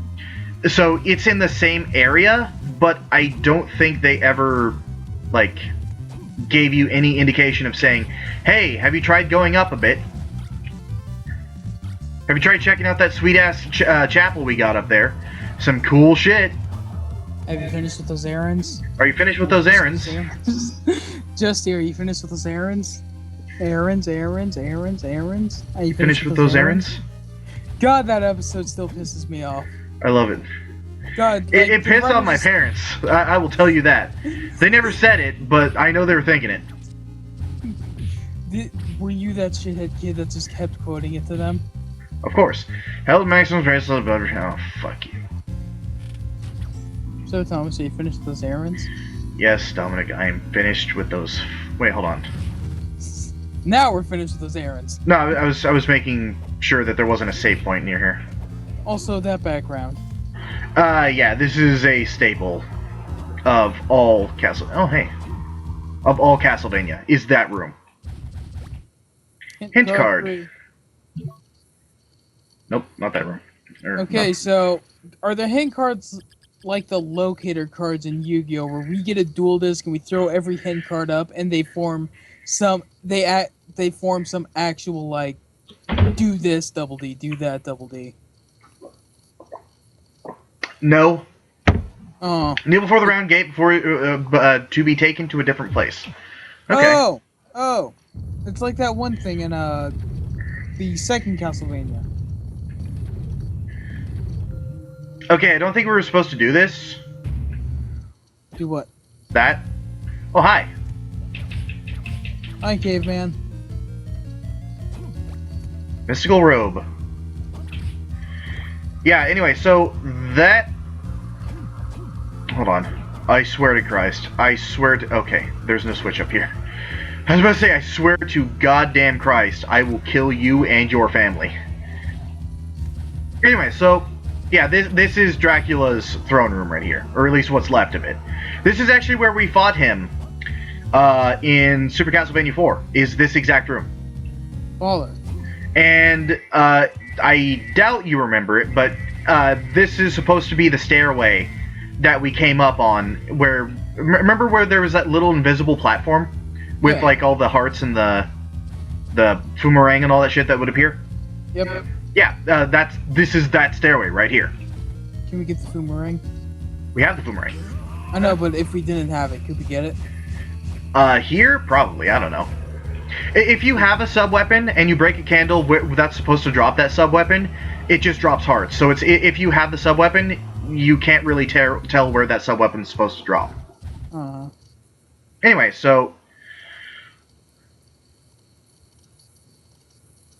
Speaker 1: So it's in the same area, but I don't think they ever like gave you any indication of saying, hey, have you tried going up a bit? Have you tried checking out that sweet-ass chapel we got up there? Some cool shit.
Speaker 2: Have you finished with those errands?
Speaker 1: Are you finished with those errands?
Speaker 2: Just here, you finished with those errands? Errands. Are you
Speaker 1: finished with those errands?
Speaker 2: God, that episode still pisses me off.
Speaker 1: I love it.
Speaker 2: God, like,
Speaker 1: it pissed off my parents. I will tell you that. They never said it, but I know they were thinking it.
Speaker 2: Were you that shithead kid that just kept quoting it to them?
Speaker 1: Of course. Held maximum bracelet above your... Oh, fuck you.
Speaker 2: So, Thomas, are you finished with those errands?
Speaker 1: Yes, Dominic, I am finished with those. Wait, hold on.
Speaker 2: Now we're finished with those errands.
Speaker 1: No, I was making sure that there wasn't a save point near here.
Speaker 2: Also, that background.
Speaker 1: Yeah, this is a staple of all Oh, hey. Of all Castlevania, is that room. Hint card.
Speaker 2: 3.
Speaker 1: Nope, not that room.
Speaker 2: Okay,
Speaker 1: no.
Speaker 2: so are the hint cards like the locator cards in Yu-Gi-Oh, where we get a dual disc and we throw every hint card up and they form some some actual like do this double D, do that double D.
Speaker 1: No.
Speaker 2: Oh.
Speaker 1: Kneel before the round gate before to be taken to a different place. Okay.
Speaker 2: Oh. It's like that one thing in the second Castlevania.
Speaker 1: Okay, I don't think we were supposed to do this.
Speaker 2: Do what?
Speaker 1: That. Oh, hi.
Speaker 2: Hi, caveman.
Speaker 1: Mystical robe. Yeah, anyway, so that... Hold on. I swear to Christ. I swear to... Okay, there's no switch up here. I was about to say, I swear to goddamn Christ, I will kill you and your family. Anyway, so... Yeah, this is Dracula's throne room right here. Or at least what's left of it. This is actually where we fought him in Super Castlevania 4. Is this exact room.
Speaker 2: Baller.
Speaker 1: And I doubt you remember it, but this is supposed to be the stairway that we came up on. Where remember where there was that little invisible platform with like all the hearts and the boomerang and all that shit that would appear?
Speaker 2: Yep.
Speaker 1: Yeah, this is that stairway right here.
Speaker 2: Can we get the boomerang?
Speaker 1: We have the boomerang.
Speaker 2: I know, but if we didn't have it, could we get it?
Speaker 1: Here? Probably, I don't know. If you have a sub-weapon and you break a candle that's supposed to drop that sub-weapon, it just drops hearts. So it's if you have the sub-weapon, you can't really tell where that sub-weapon is supposed to drop. Anyway, so...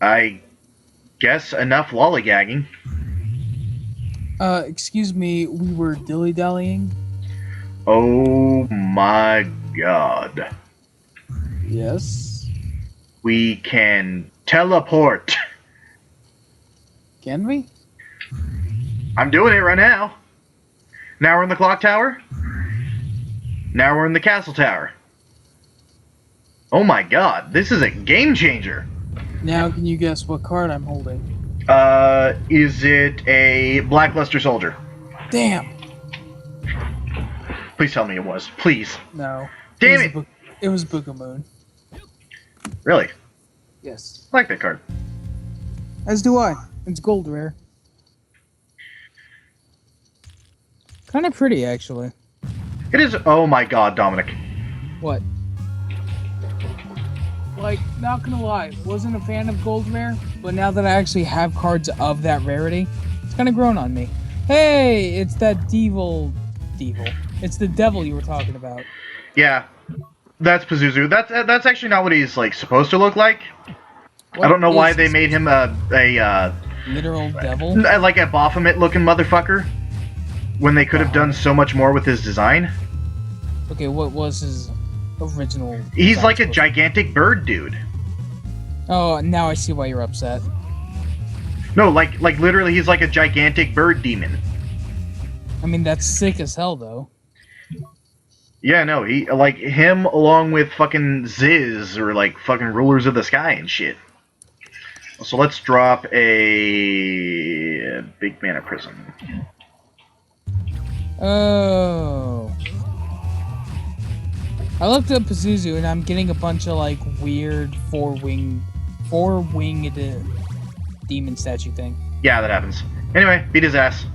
Speaker 1: I guess enough lollygagging.
Speaker 2: Excuse me, we were dilly-dallying?
Speaker 1: Oh my god.
Speaker 2: Yes?
Speaker 1: We can teleport.
Speaker 2: Can we?
Speaker 1: I'm doing it right now. Now we're in the clock tower. Now we're in the castle tower. Oh my god, this is a game changer.
Speaker 2: Now can you guess what card I'm holding?
Speaker 1: Is it a Blackluster Soldier?
Speaker 2: Damn!
Speaker 1: Please tell me it was. Please.
Speaker 2: No.
Speaker 1: Damn it!
Speaker 2: It was Book of Moon.
Speaker 1: Really?
Speaker 2: Yes.
Speaker 1: I like that card.
Speaker 2: As do I. It's gold rare. Kind of pretty, actually.
Speaker 1: It is. Oh my god, Dominic.
Speaker 2: What? Like, not gonna lie, wasn't a fan of gold rare, but now that I actually have cards of that rarity, it's kind of grown on me. Hey, it's that devil. It's the devil you were talking about.
Speaker 1: Yeah, that's Pazuzu. That's actually not what he's like supposed to look like.
Speaker 2: What
Speaker 1: I don't know why
Speaker 2: is
Speaker 1: they
Speaker 2: this?
Speaker 1: made him a
Speaker 2: Literal devil?
Speaker 1: like a Baphomet-looking motherfucker when they could have done so much more with his design.
Speaker 2: Okay, what was his original
Speaker 1: He's
Speaker 2: design
Speaker 1: like a
Speaker 2: supposed to be?
Speaker 1: gigantic bird dude.
Speaker 2: Oh, now I see why you're upset.
Speaker 1: No, like literally, he's like a gigantic bird demon.
Speaker 2: I mean, that's sick as hell, though.
Speaker 1: Yeah, no, he like him along with fucking Ziz or like fucking Rulers of the Sky and shit. So let's drop a big mana prism.
Speaker 2: Oh. I looked up Pazuzu and I'm getting a bunch of like weird four-winged demon statue thing.
Speaker 1: Yeah, that happens. Anyway, beat his ass.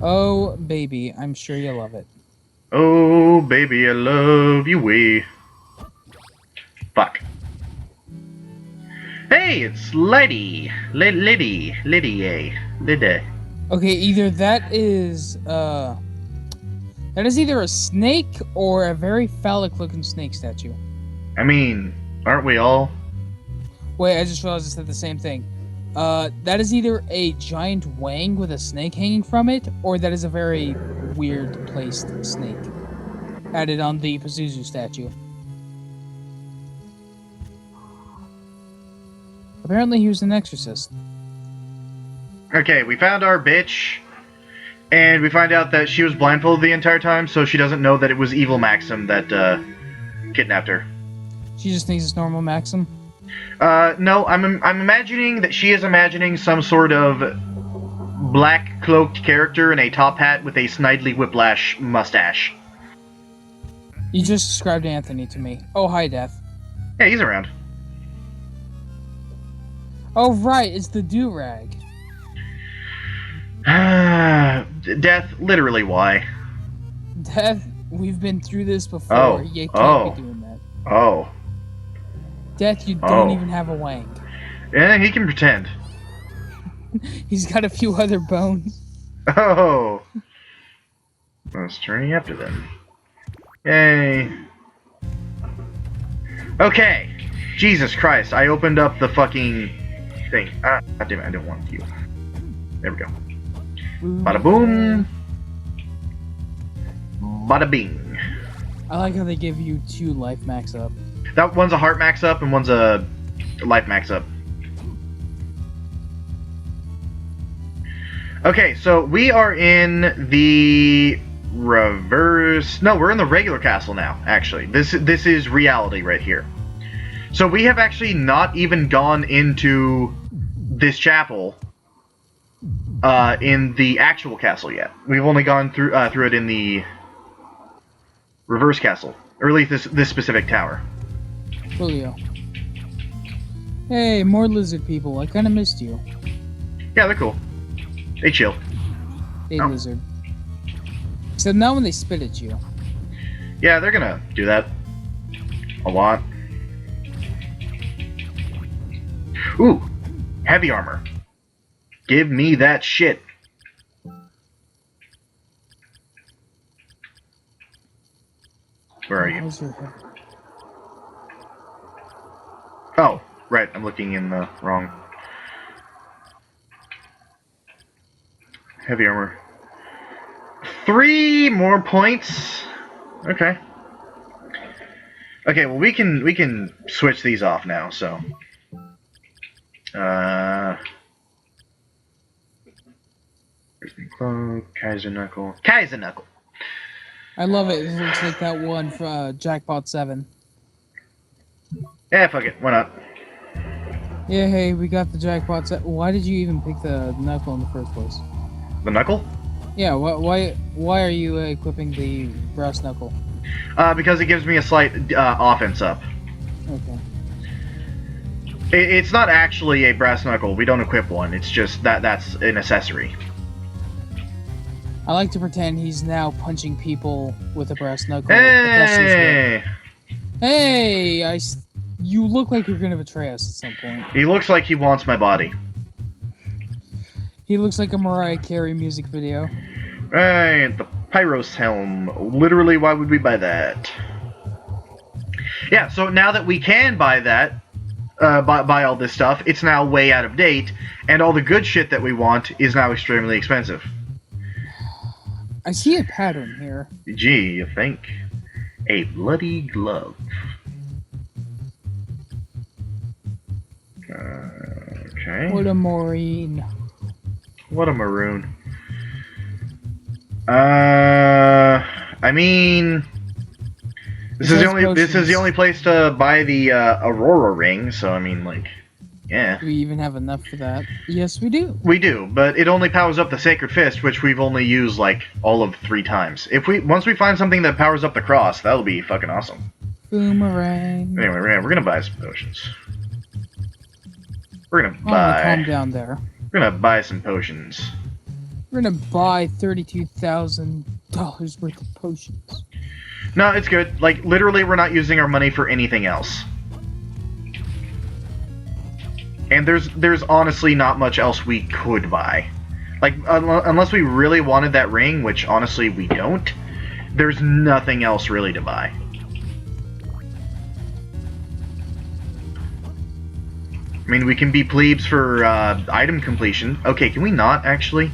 Speaker 2: Oh, baby, I'm sure you love it.
Speaker 1: Oh, baby, I love you, we. Fuck. Hey, it's Liddy. Liddy.
Speaker 2: Okay, either that is either a snake or a very phallic-looking snake statue.
Speaker 1: I mean, aren't we all?
Speaker 2: Wait, I just realized I said the same thing. That is either a giant wang with a snake hanging from it, or that is a very weird placed snake added on the Pazuzu statue. Apparently he was an exorcist.
Speaker 1: Okay, we found our bitch, and we find out that she was blindfolded the entire time, so she doesn't know that it was evil Maxim that kidnapped her.
Speaker 2: She just thinks it's normal Maxim.
Speaker 1: No, I'm imagining that she is imagining some sort of black cloaked character in a top hat with a Snidely Whiplash mustache.
Speaker 2: You just described Anthony to me. Oh, hi, Death.
Speaker 1: Yeah, he's around.
Speaker 2: Oh, right, it's the do-rag.
Speaker 1: Death, literally why?
Speaker 2: Death, we've been through this before.
Speaker 1: Oh.
Speaker 2: You can't be doing that.
Speaker 1: Oh.
Speaker 2: Death, you don't even have a wang.
Speaker 1: Yeah, he can pretend.
Speaker 2: He's got a few other bones.
Speaker 1: Oh. Let's turn after them. Yay. Okay. Jesus Christ, I opened up the fucking thing. Ah, damn it, I don't want you. There we go. Bada boom. Bada bing.
Speaker 2: I like how they give you 2 life max up.
Speaker 1: That one's a heart max up and one's a life max up. Okay, so we are in the reverse. No, we're in the regular castle now. Actually, this is reality right here. So we have actually not even gone into this chapel in the actual castle yet. We've only gone through it in the reverse castle, or at least this specific tower.
Speaker 2: Julio. Hey, more lizard people. I kind of missed you.
Speaker 1: Yeah, they're cool. They chill.
Speaker 2: Hey, lizard. Except not when they spit at you.
Speaker 1: Yeah, they're gonna do that a lot. Ooh, heavy armor. Give me that shit. Where are you? Oh, right. I'm looking in the wrong. Heavy armor. 3 more points. Okay. Okay. Well, we can switch these off now. So. Kaiser Knuckle. Kaiser Knuckle.
Speaker 2: I love it. It looks like that one for Jackpot 7.
Speaker 1: Yeah, fuck it. Why not?
Speaker 2: Yeah, hey, we got the Jackpot 7. Why did you even pick the Knuckle in the first place?
Speaker 1: The Knuckle?
Speaker 2: Yeah, why are you equipping the Brass Knuckle?
Speaker 1: Because it gives me a slight offense up.
Speaker 2: Okay.
Speaker 1: It's not actually a brass knuckle. We don't equip one. It's just that's an accessory.
Speaker 2: I like to pretend he's now punching people with a brass knuckle.
Speaker 1: Hey!
Speaker 2: Hey! You look like you're gonna betray us at some point.
Speaker 1: He looks like he wants my body.
Speaker 2: He looks like a Mariah Carey music video.
Speaker 1: Hey, the Pyros helm. Literally, why would we buy that? Yeah, so now that we can buy that, buy all this stuff, it's now way out of date, and all the good shit that we want is now extremely expensive.
Speaker 2: I see a pattern here.
Speaker 1: Gee, you think? A bloody glove. Okay.
Speaker 2: What a maureen.
Speaker 1: What a maroon. I mean, this is the only place to buy the Aurora ring. So I mean, like, yeah.
Speaker 2: Do we even have enough for that? Yes, we do.
Speaker 1: We do, but it only powers up the Sacred Fist, which we've only used like all of 3 times. Once we find something that powers up the cross, that'll be fucking awesome.
Speaker 2: Boomerang.
Speaker 1: Anyway, we're gonna buy some potions. We're gonna buy.
Speaker 2: Calm down there.
Speaker 1: We're gonna buy some potions.
Speaker 2: We're gonna buy $32,000 worth of potions.
Speaker 1: No, it's good. Like, literally, we're not using our money for anything else. And there's honestly not much else we could buy. Like, unless we really wanted that ring, which honestly we don't, there's nothing else really to buy. I mean, we can be plebes for item completion. Okay, can we not actually?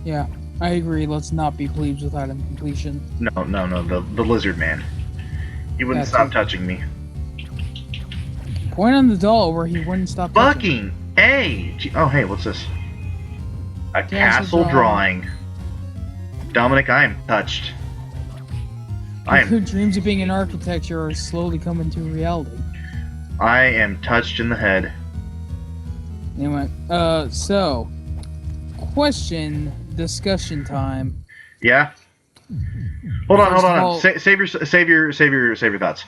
Speaker 2: Yeah, I agree. Let's not be plebes with item completion.
Speaker 1: No, the lizard man. He wouldn't
Speaker 2: That
Speaker 1: stop
Speaker 2: too.
Speaker 1: touching me.
Speaker 2: Point on the doll where he wouldn't stop touching.
Speaker 1: Fucking A! Oh, hey, what's this? A castle drawing. Dominic, I am touched.
Speaker 2: Your dreams of being an architect are slowly coming to reality.
Speaker 1: I am touched in the head.
Speaker 2: Anyway, so question discussion time.
Speaker 1: Yeah. Hold
Speaker 2: First of
Speaker 1: on.
Speaker 2: all-
Speaker 1: Save your thoughts.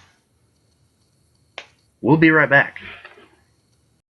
Speaker 1: We'll be right back.